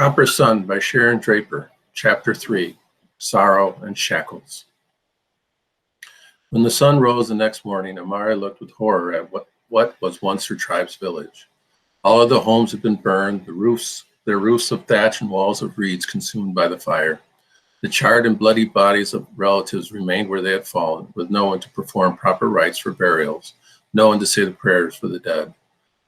Copper Sun by Sharon Draper, Chapter 3, Sorrow and Shackles. When the sun rose the next morning, Amari looked with horror at what was once her tribe's village. All of the homes had been burned, their roofs of thatch and walls of reeds consumed by the fire. The charred and bloody bodies of relatives remained where they had fallen, with no one to perform proper rites for burials, no one to say the prayers for the dead.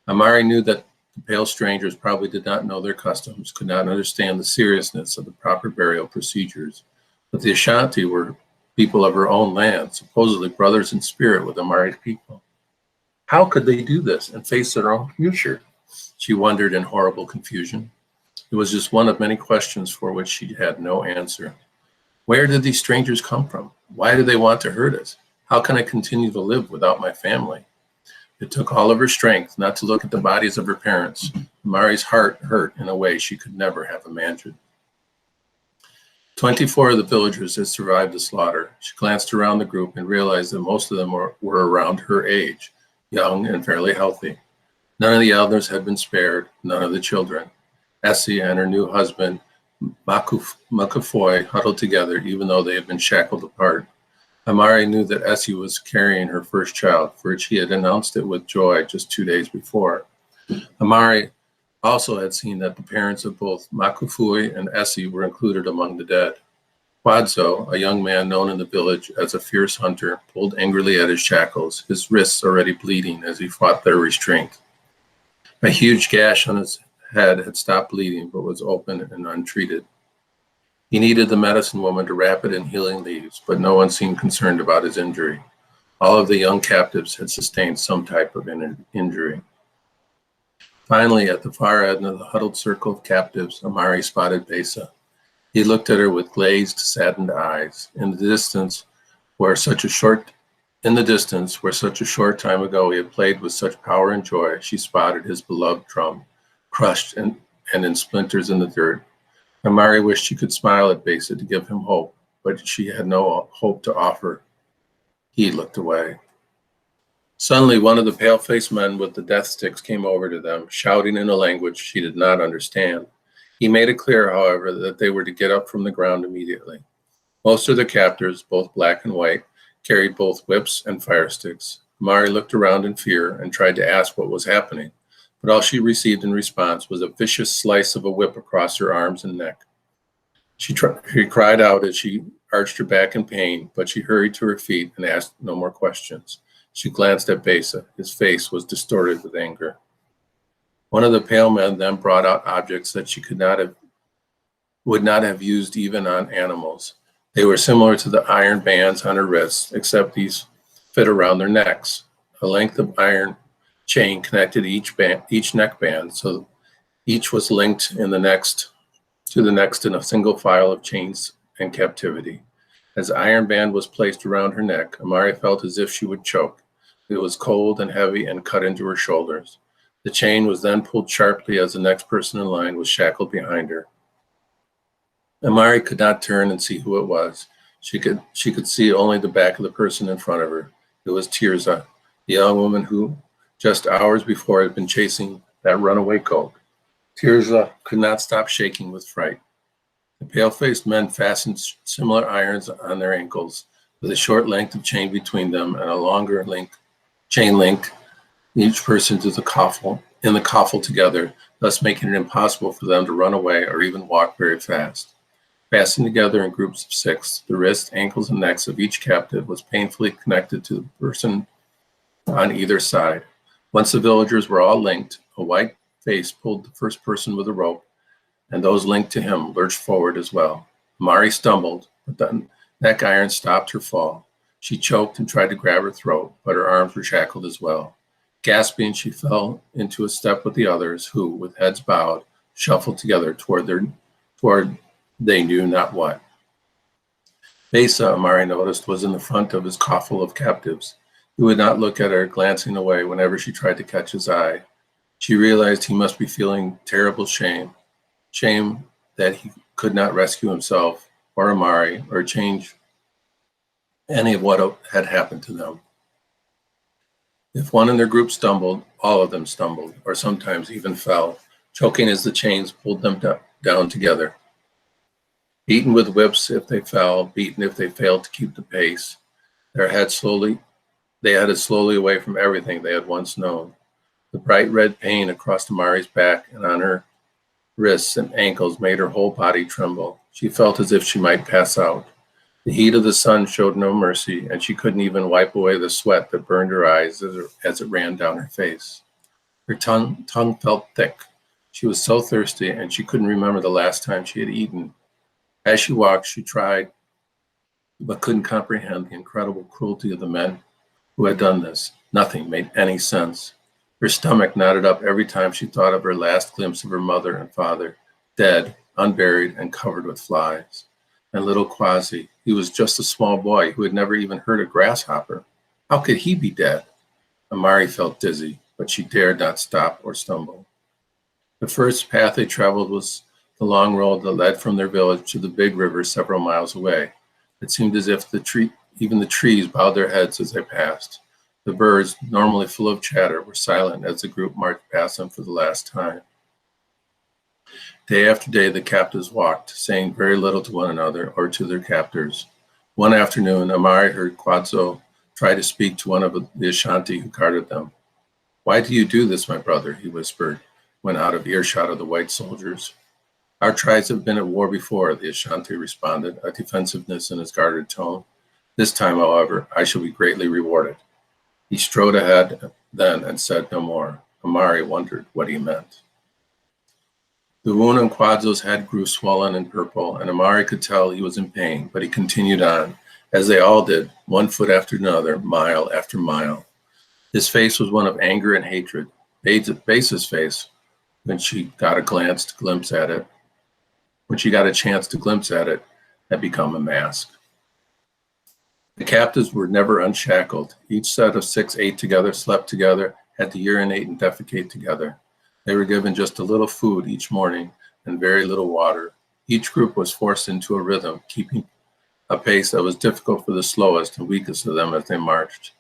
Amari knew that the pale strangers probably did not know their customs, could not understand the seriousness of the proper burial procedures. But the Ashanti were people of her own land, supposedly brothers in spirit with Amari's people. How could they do this and face their own future? She wondered in horrible confusion. It was just one of many questions for which she had no answer. Where did these strangers come from? Why do they want to hurt us? How can I continue to live without my family? It took all of her strength not to look at the bodies of her parents. Amari's heart hurt in a way she could never have imagined. 24 of the villagers had survived the slaughter. She glanced around the group and realized that most of them were around her age, young and fairly healthy. None of the elders had been spared, none of the children. Essie and her new husband, Makafoy, huddled together even though they had been shackled apart. Amari knew that Essie was carrying her first child, for which he had announced it with joy just 2 days before. Amari also had seen that the parents of both Makufui and Essie were included among the dead. Quadzo, a young man known in the village as a fierce hunter, pulled angrily at his shackles, his wrists already bleeding as he fought their restraint. A huge gash on his head had stopped bleeding but was open and untreated. He needed the medicine woman to wrap it in healing leaves, but no one seemed concerned about his injury. All of the young captives had sustained some type of injury. Finally, at the far end of the huddled circle of captives, Amari spotted Besa. He looked at her with glazed, saddened eyes. In the distance, where such a short time ago he had played with such power and joy, she spotted his beloved drum, crushed and in splinters in the dirt. Amari wished she could smile at Besa to give him hope, but she had no hope to offer. He looked away. Suddenly, one of the pale-faced men with the death sticks came over to them, shouting in a language she did not understand. He made it clear, however, that they were to get up from the ground immediately. Most of the captors, both black and white, carried both whips and fire sticks. Amari looked around in fear and tried to ask what was happening, but all she received in response was a vicious slice of a whip across her arms and neck. She cried out as she arched her back in pain, but she hurried to her feet and asked no more questions. She glanced at Besa. His face was distorted with anger. One of the pale men then brought out objects that she would not have used even on animals. They were similar to the iron bands on her wrists, except these fit around their necks. A length of iron chain connected each neck band, so each was linked to the next in a single file of chains and captivity. As the iron band was placed around her neck, Amari felt as if she would choke. It was cold and heavy and cut into her shoulders. The chain was then pulled sharply as the next person in line was shackled behind her. Amari could not turn and see who it was. She could see only the back of the person in front of her. It was Tirza, the young woman who just hours before had been chasing that runaway colt. Tirza could not stop shaking with fright. The pale-faced men fastened similar irons on their ankles, with a short length of chain between them and a longer chain link each person to the coffle together, thus making it impossible for them to run away or even walk very fast. Fastened together in groups of 6, the wrists, ankles, and necks of each captive was painfully connected to the person on either side. Once the villagers were all linked, a white face pulled the first person with a rope, and those linked to him lurched forward as well. Amari stumbled, but the neck iron stopped her fall. She choked and tried to grab her throat, but her arms were shackled as well. Gasping, she fell into a step with the others, who, with heads bowed, shuffled together toward they knew not what. Besa, Amari noticed, was in the front of his coffle of captives. He would not look at her, glancing away whenever she tried to catch his eye. She realized he must be feeling terrible shame that he could not rescue himself or Amari or change any of what had happened to them. If one in their group stumbled, all of them stumbled, or sometimes even fell, choking as the chains pulled them down together. Beaten with whips if they fell, beaten if they failed to keep the pace, they headed slowly away from everything they had once known. The bright red pain across Amari's back and on her wrists and ankles made her whole body tremble. She felt as if she might pass out. The heat of the sun showed no mercy, and she couldn't even wipe away the sweat that burned her eyes as it ran down her face. Her tongue felt thick. She was so thirsty, and she couldn't remember the last time she had eaten. As she walked, she tried, but couldn't comprehend the incredible cruelty of the men who had done this. Nothing made any sense. Her stomach knotted up every time she thought of her last glimpse of her mother and father, dead, unburied, and covered with flies. And little Quasi, he was just a small boy who had never even heard a grasshopper. How could he be dead? Amari felt dizzy, but she dared not stop or stumble. The first path they traveled was the long road that led from their village to the big river several miles away. It seemed as if even the trees bowed their heads as they passed. The birds, normally full of chatter, were silent as the group marched past them for the last time. Day after day, the captives walked, saying very little to one another or to their captors. One afternoon, Amari heard Quadzo try to speak to one of the Ashanti who guarded them. "Why do you do this, my brother?" he whispered, when out of earshot of the white soldiers. "Our tribes have been at war before," the Ashanti responded, a defensiveness in his guarded tone. "This time, however, I shall be greatly rewarded." He strode ahead then and said no more. Amari wondered what he meant. The wound on Quadzo's head grew swollen and purple, and Amari could tell he was in pain, but he continued on, as they all did, one foot after another, mile after mile. His face was one of anger and hatred. Base's face, when she got a chance to glimpse at it, had become a mask. The captives were never unshackled. Each set of 6 ate together, slept together, had to urinate and defecate together. They were given just a little food each morning and very little water. Each group was forced into a rhythm, keeping a pace that was difficult for the slowest and weakest of them as they marched.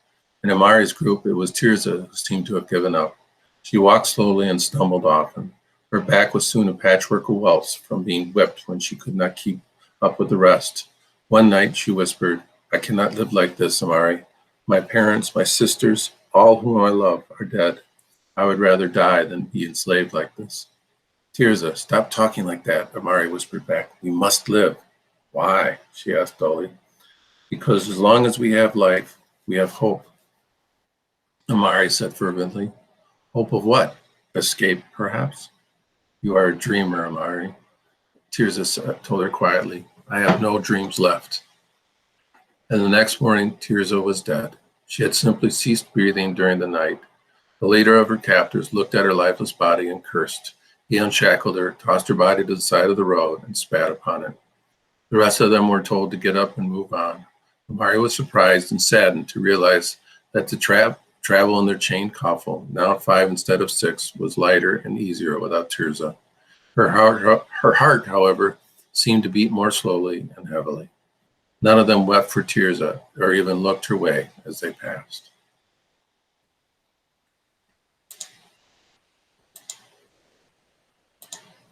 In Amari's group, it was Tirza who seemed to have given up. She walked slowly and stumbled often. Her back was soon a patchwork of welts from being whipped when she could not keep up with the rest. One night she whispered, "I cannot live like this, Amari. My parents, my sisters, all whom I love are dead. I would rather die than be enslaved like this." "Tirza, stop talking like that," Amari whispered back. "We must live." "Why?" she asked dully. "Because as long as we have life, we have hope," Amari said fervently. "Hope of what? Escape, perhaps?" "You are a dreamer, Amari," Tirza told her quietly. "I have no dreams left." And the next morning, Tirza was dead. She had simply ceased breathing during the night. The leader of her captors looked at her lifeless body and cursed. He unshackled her, tossed her body to the side of the road, and spat upon it. The rest of them were told to get up and move on. Amari was surprised and saddened to realize that the travel in their chained coffle, now 5 instead of 6, was lighter and easier without Tirza. Her heart, however, seemed to beat more slowly and heavily. None of them wept for Tirza or even looked her way as they passed.